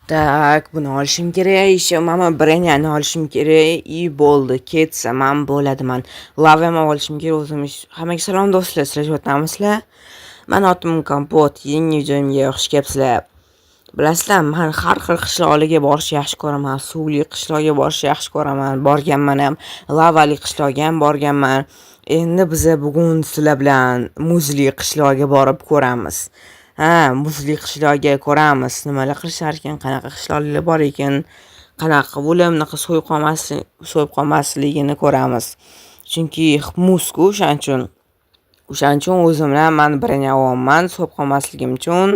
Tak, buni olishim kerak. Еще mana brenyani olishim kerak. И bo'ldi, ketsam ham bo'ladi. Men lava ham olishim kerak o'zim. Hammaga salom do'stlar, sizlar yo'qmisizlar? Men otim Kompot, yangi joyimga xush kelibsizlar. Bilasizlar, men har xil qishloqlarga borishni yaxshi ko'raman. Suvli qishloqga borishni yaxshi ko'raman. Borganman ham, lavali qishloqga ham borganman. Endi biz bugun sizlar bilan muzli qishloqga borib ko'ramiz. Muzli qishloqga ko'ramiz. Nimalar qilishar ekan, qanaqa qishloqlar bor ekan, qanaqa bo'lib, naqa so'yib qolmasligini ko'ramiz. Chunki muzku, o'shaning uchun o'zim bilan men birini olman, so'yib qolmasligim uchun.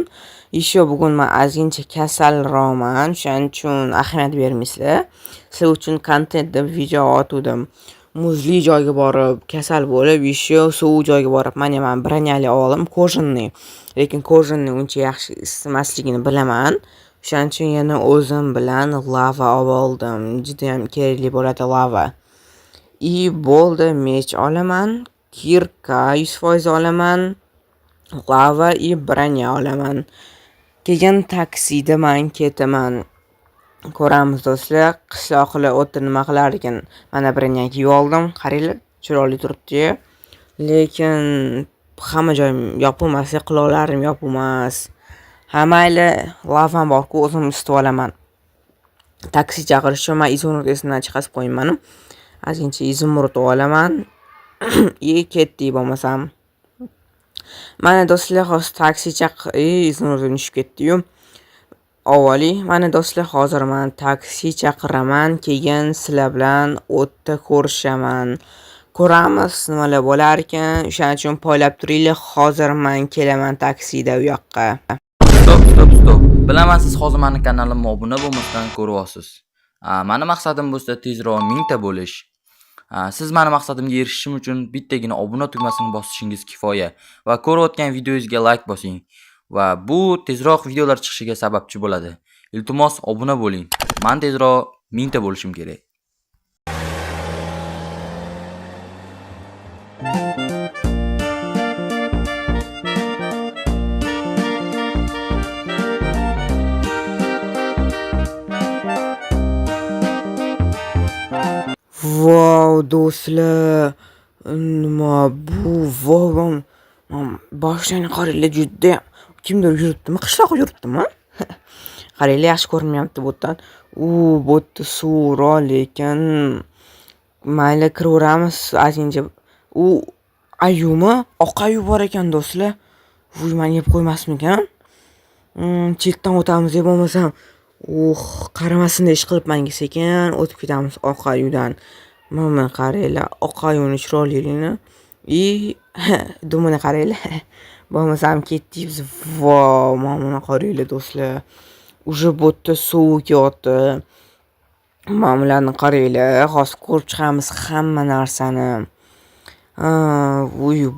Еще bugun men ozgincha kasalroqman, o'shaning uchun ahamiyat bermaysizlar. Sizlar uchun kontent deb video otdim. Muzli joyga borib, kasal bo'lib, еще suv joyga borib, men birini oldim, kojinni. Lekin kojinni uncha yaxshi istamasligini bilaman. O'shaning uchun yana o'zim bilan lava oldim. Juda ham kerakli bo'ladi lava. Bo'ldi, mech olaman, kirka 100% olaman, lava birini olaman. Keyin taksida men ketaman. Ko'ramiz do'stlar, qishloqlar o'tda nima qilar ekan. Mana birini kiyib oldim, qaranglar, chiroyli turibdi. Lekin hamma joyim yopilmas, quloqlarim yopilmas. Mayli, lavam bor-ku, o'zim ustib olaman. Taksi chaqirish uchun men izimurod esimdan chiqarib qo'yman. Ozgincha izimurod olaman. Ketdik bo'lmasam. Mana do'stlar, hozir taksi izimurod tushib ketdi-yu. Avvali, mana do'stlar, hozir men taksi chaqiraman, keyin sizlar bilan o'tda ko'rishaman. Ko'ramiz nimalar bo'lar ekan. O'shaning uchun poylab turinglar. Hozir men kelaman taksida u yoqqa. Stop. Bilaman, siz hozir meni kanalimga obuna bo'lmasdan ko'ryapsiz. Meni maqsadim bo'lsa tezroq 1000 ta bo'lish. Siz meni maqsadimga erishishim uchun bittagina obuna tugmasini bosishingiz kifoya va ko'rayotgan videoyingizga like bosing. Va bu tezroq videolar chiqishiga sababchi bo'ladi. Iltimos obuna bo'ling. Men tezroq 1000 ta bo'lishim kerak. Wow, do'stlar. Nima bu? Wow. Boshdan qaranglar, juda kimdir yuribdimi? Qishloqqa yuribdimi? Qaranglar, yaxshi ko'rinmayapti bu yerdan. Bu yerda suvroq, lekin mayli kiraveramiz ozgincha. Ayumi? Oq ayu bor ekan do'stlar. Men yeb qo'ymasmikan? Chetdan o'tamiz deb bo'lmasam. Qaramasin ish qilibman sekin o'tib ketamiz oq ayudan. Mana qaranglar, oq ayuni chiroyligini. Dumini qaranglar. Bo'lmasam ketdik biz. Mana qaranglar do'stlar. Uje bo'tda suv kelyapti. Ma'mullarni qaranglar, hozir ko'rib chiqamiz hamma narsani.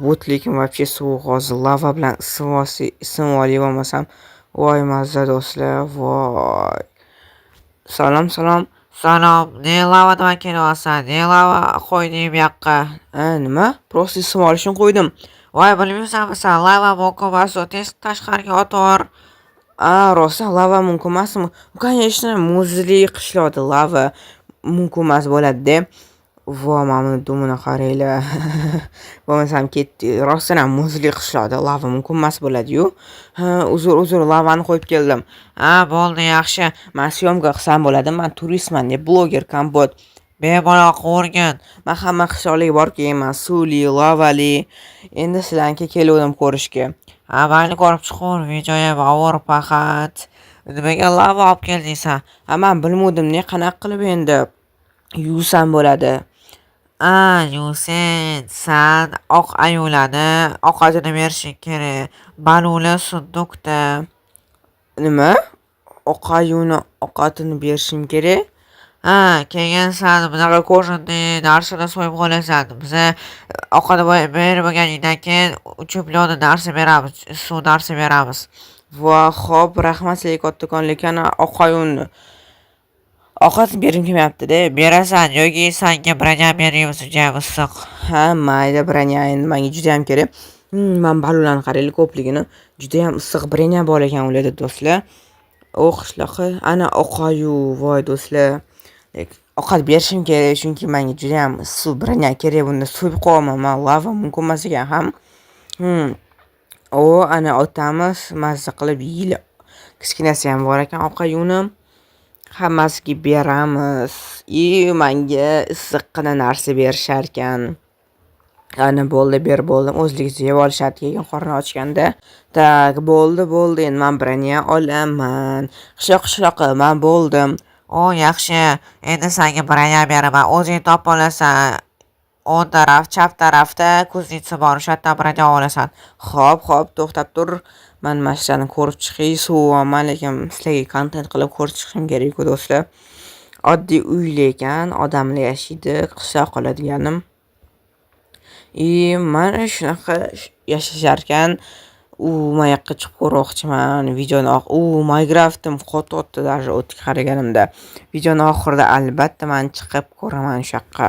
Bo't lekin вообще suv hozir lava bilan isib olib bo'lmasam. Voy mazza do'stlar, voy. Salom. Ne lavadan kelyapsan? Ne lava qo'yding bu yoqqa? Nima? Prosta isib olish uchun qo'ydim. Voy, bilmaysanmi sen? Lava mumkin emas, tashqariga otor. Rostdan lava mumkin emasmi? Конечно, muzli qishloqda lava mumkin emas bo'ladi-da. Mana dumini qaranglar. Bo'lmasam ketdi. Rostdan ham muzli qishloqda lava mumkin emas bo'ladi-yu. Uzr, lavani qo'yib keldim. Bo'ldi, yaxshi. Men syomka qilsam bo'ladi. Men turistman, bloger Kompot. Bemalol o'rgan. Men hamma qishloqlarga borib kelman, suvli, lavali. Endi sizlarga keldim ko'rishga. Mayli, ko'rib chiqur, videoga avor faqat. Nimaga lava olib kelding sen? Men bilmadim-ne, qanaqa qilib endi yuvsam bo'ladi. Sen oq ayularni ovqatini berishing kerak. Balular sundukda. Nima? Oq ayuni ovqatini berishim kerak? Keyin sen bunaqa kojinni narsani so'yib qo'yasan. Biz ovqat berib bo'lganingdan keyin 3 million narsa beramiz, suv narsa beramiz. Xo'p, rahmat sizlarga kattakon, lekin oq ayuni ovqat berim kelmayapti-da. Berasan yoki senga birini beramiz, juda issiq. Mayli, birini endi menga juda ham kerak. Men balularni qaranglar ko'pligini. Juda ham issiq birini bor ekan ularda do'stlar. u qishloqi ana oqayu voy do'stlar. Ovqat berishim kerak chunki menga juda ham issiq brenya kerak. Bunda so'yib qo'yaman. Men lava mumkin emas ekan ham. Ana otamiz mazza qilib yeydi. Kichkinasi ham bor ekan oqayuni. Hammasiga beramiz. Menga issiqqina narsa berishar ekan. Ana bo'ldi, bo'ldim. O'zligicha yeb olishadi keyin qorni ochganda. Tak, bo'ldi. Endi men brenya olaman. Qishloq, men bo'ldim. Yaxshi. Endi senga brenya beraman. O'zing topib olasan. O'ng taraf, chap tarafda kuznica bor. O'sha yerdan brenya olasan. Xo'p, to'xtab tur. Men mashinani ko'rib chiqay, so'vaman, lekin sizlarga kontent qilib ko'rib chiqishim kerak-ku do'stlar. Oddiy uy ekan, odamlar yashaydi, qishloq qoladiganim. Mana shunaqa yashashar ekan. Men yoqqa chiqib ko'rmoqchiman. Videoni Minecraft'im qotdi даже o'tga qaraganimda. Videoni oxirida albatta men chiqib ko'raman o'sha yoqqa.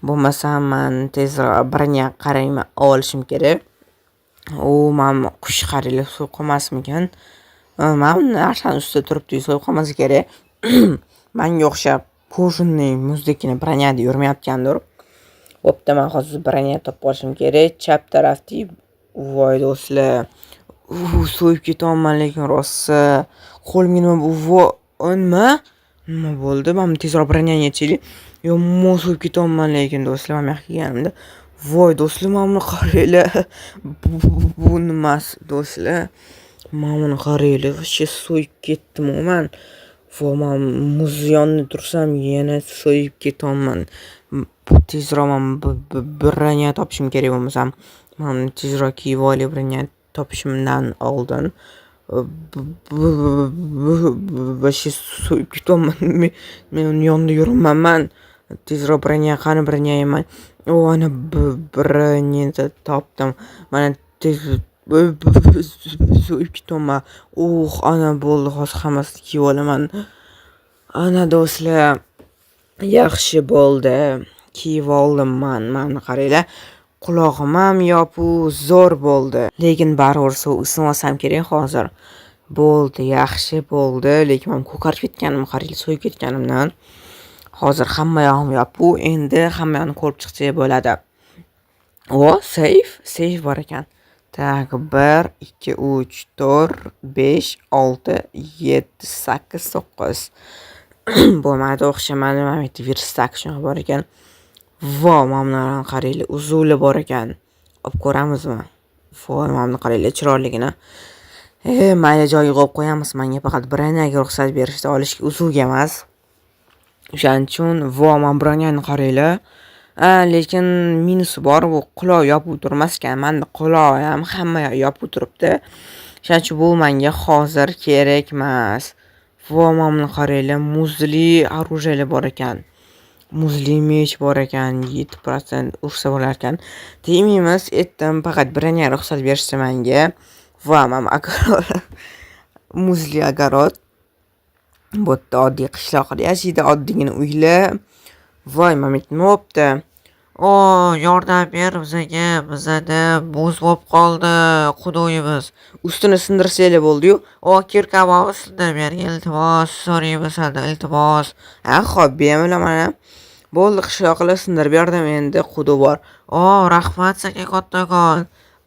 Bo'lmasam men tezroq brenya qarayman, olishim kerak. Men qush qariylar so'yib qolmasmikan? Men narsani ustida turibdi, so'yib qolmasa kerak. Menga o'xshab ko'zimning muzdekini brenyada yurmayotgandir. Bo'pti, men hozir brenya topib olishim kerak. Chap tarafda voy do'stlar. So'yib ketaman, lekin rosa qo'limga nima bo'ldi? Men tezroq brenyani yechaylik. So'yib ketaman, lekin do'stlar, men yoqqa kelganimda voy do'stlar, mana qaranglar. Bu nimasi do'stlar? Mana qaranglar, voshcha so'yib ketdim men. Men muz yonida tursam yana so'yib ketaman. Tezroq men brenya topishim kerak bo'lmasam. Men tezroq kiyib olib brenya topishimdan oldin. Voshcha so'yib ketaman. Men yonida yuraman. Tezroq brenya qani brenya yeyman. Ana brenyani topdim. Mana tez so'yib ketaman. Ana bo'ldi, hozir hammasini kiyib olaman. Ana do'stlar, yaxshi bo'ldi. Kiyib oldim men. Mana qaranglar. Qulog'im ham yopiq, zo'r bo'ldi. Lekin baribir isitib olsam kerak hozir. Bo'ldi, yaxshi bo'ldi. Lekin men ko'karib ketganim, qaranglar, so'yib ketganimdan. Hozir hamma yog'im yopiq. Endi hamma yoqni ko'rib chiqsak bo'ladi. Save bor ekan. Tak, 1 2 3 4 5 6 7 8 9. Bo'lmadi, o'xshamadi. Mana bu yerda virustak shuna bor ekan. Mana qaranglar, uzuvli bor ekan. Olib ko'ramizmi? Mana qaranglar, chiroyligini. Mayli joyiga qo'yib qo'yamiz. Menga faqat brenyaga ruxsat berishdi, olishga, uzuvga emas. O'shaning uchun men brenyani qaranglar. Lekin minusi bor, bu quloq yopib turmas ekan. Menda quloq ham hamma yopib turibdi. O'shaning uchun bu menga hozir kerak emas. Mana qaranglar, muzli оружие bor ekan. Muzli mech bor ekan, 7% ursa bo'lar ekan. Tegmaymiz, aytdim, faqat brenya ruxsat berishdi menga. Men muzli огород. Bu yerda oddiy qishloqda yashaydi, oddiygina uylar. Voy, men nima bo'pti? Yordam ber bizga. Bizada muz bo'lib qoldi, quduyimiz. Ustini sindirsanglar bo'ldi-yu. Kirkaboni sindirib ber, iltimos, so'raymiz sizdan, iltimos. Xo'p, bemalol mana. Bo'ldi, qishloqlar sindirib berdim, endi qudu bor. Rahmat senga kattakon.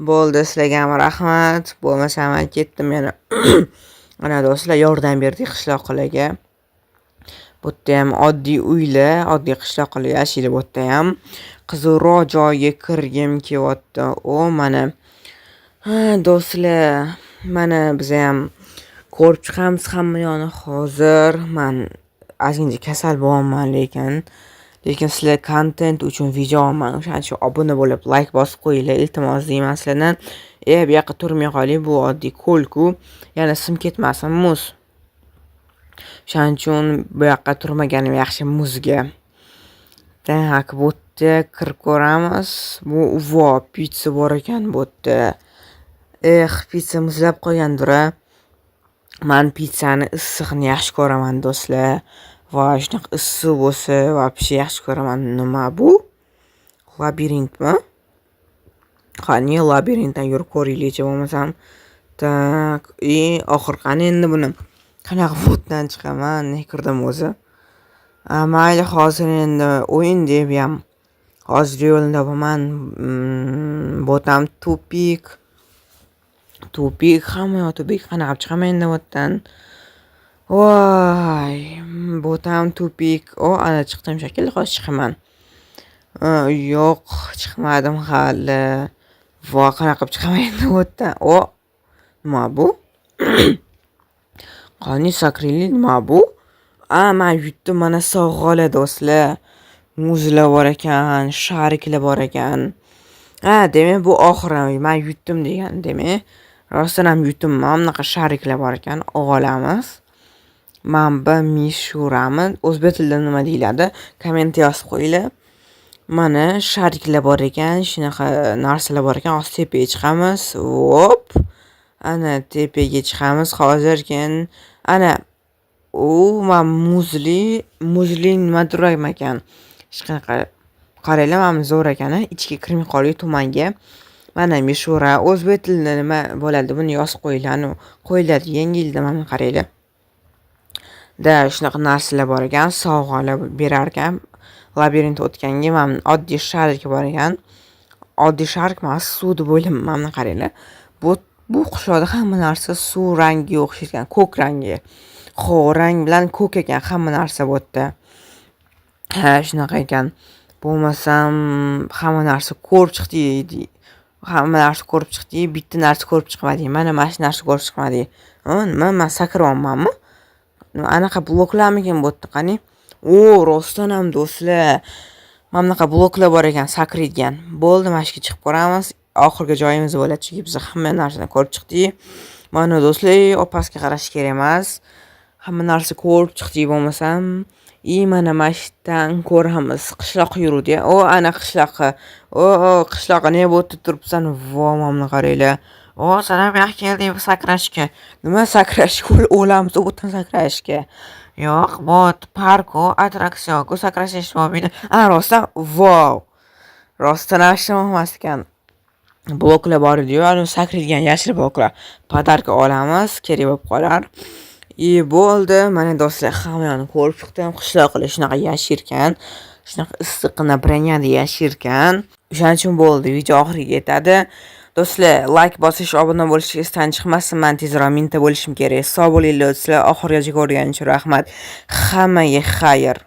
Bo'ldi, sizlarga ham rahmat. Bo'lmasa men ketdim yana. Ana do'stlar, yordam berdik qishloqlarga. Bu yerda ham oddiy uylar, oddiy qishloqlar yashaydi bu yerda ham. Qiziqroq joyga kirgim kelyapti. Mana. Do'stlar, mana biz ham ko'rib chiqamiz hamma yoqni hozir. Men ozgincha kasal bo'laman, lekin sizlar kontent uchun video olaman. O'shaning uchun obuna bo'lib, like bosib qo'yinglar, iltimos deyman sizlardan. Bu yoqqa turmay qoling, bu oddiy ko'l-ku. Yana sim ketmasin muz. O'shaning uchun bu yoqqa turmaganim yaxshi muzga. Tak, bu yerda kirib ko'ramiz. Bu pizza bor ekan bu yerda. Pizza muzlab qo'ygandir. Men pizzani issiqni yaxshi ko'raman do'stlar. Voy, shunaqa issiq bo'lsa, вообще yaxshi ko'raman. Nima bu? Labirintmi? Qani, labirintdan yurib ko'raylik bo'lmasam. Tak, oxir qani endi buni. qanaqa botdan chiqaman, ne kirdim o'zi. Mayli, hozir endi o'yin deb ham hozir yo'lda bo'laman. Botam tupik. Hamma yoq tupik. Qanaqa chiqaman endi botdan? Voy, botam tupik. Ana chiqdim shekilli, hozir chiqaman. Yo'q, chiqmadim hali. Voy, qanaqa chiqaman endi botdan? Nima bu? Qani sakrili nima bu? Men yutdim, mana sovg'alar do'stlar. Muzlar bor ekan, shariklar bor ekan. Demak bu oxiri men yutdim degan, demak. Rostdan ham yutdim. Mana bunaqa shariklar bor ekan, olamiz. Manba Mishurami? O'zbek tilida nima deyiladi? Kommentga yozib qo'yinglar. Mana shariklar bor ekan, shunaqa narsalar bor ekan. Hozir tepaga chiqamiz. Hop. Ana tepaga chiqamiz hozirkin. Ana men muzli nimadir ekan. Hech qanaqa qaranglar, mana zo'r ekan, ichga kirmay qoldik tumanga. Mana Mishura o'zbek tilida nima bo'ladi? Buni yozib qo'yinglar. Qo'yiladi yangi yilda, mana qaranglar. Shunaqa narsalar bor ekan, sovg'alar berar ekan. Labirint o'tganga mana oddiy sharik bor ekan. Oddiy sharik emas, suv deb o'ylayman, mana qaranglar. Bu qushlarda hamma narsa suv rangiga o'xshaydi, ko'k rangi. Rang bilan ko'k ekan hamma narsa bu yerda. Shunaqa ekan. Bo'lmasam hamma narsa ko'rib chiqdi. Bitta narsa ko'rib chiqmadi. Mana shu narsa ko'rib chiqmadi. Nima? Men sakryapmanmi? Anaqa bloklarmikin bu yerda qani? Rostdan ham do'stlar. Mana bunaqa bloklar bor ekan, sakraydigan. Bo'ldi, mana shuga chiqib ko'ramiz. Oxirgi joyimiz bo'ladi, chunki biz hamma narsani ko'rib chiqdik. Mana do'stlar, opasga qarash kerak emas. Hamma narsa ko'rib chiqdik bo'lmasam, mana mashdan ko'ramiz. Qishloq yurdi. Ana qishloqqa. Qishloqqa ne bo'lib turibsan? Mana qaranglar. Sen ham yaxshi kelding sakrashga. Nima sakrashga? O'lamiz o'tdan sakrashga. Yo'q, bu parku, attraksion-ku sakrash bo'lmaydi. Rostdan, vau. Rostdan emas ekan. Bloklar bor edi-yu, sakraydigan yashil bloklar. Podarka olamiz, kerak bo'lib qolar. Bo'ldi, mana do'stlar, hamma yoqni ko'rib chiqdim. Qishloqlar shunaqa yashirkan, shunaqa issiqqina branyada yashirkan. O'shaning uchun bo'ldi, video oxiriga yetadi. Do'stlar, like bosish, obuna bo'lish esdan chiqmasin. Men tezroq mingta bo'lishim kerak. Sog' bo'linglar do'stlar. Oxirigacha ko'rganingiz uchun rahmat. Hammaga xayr.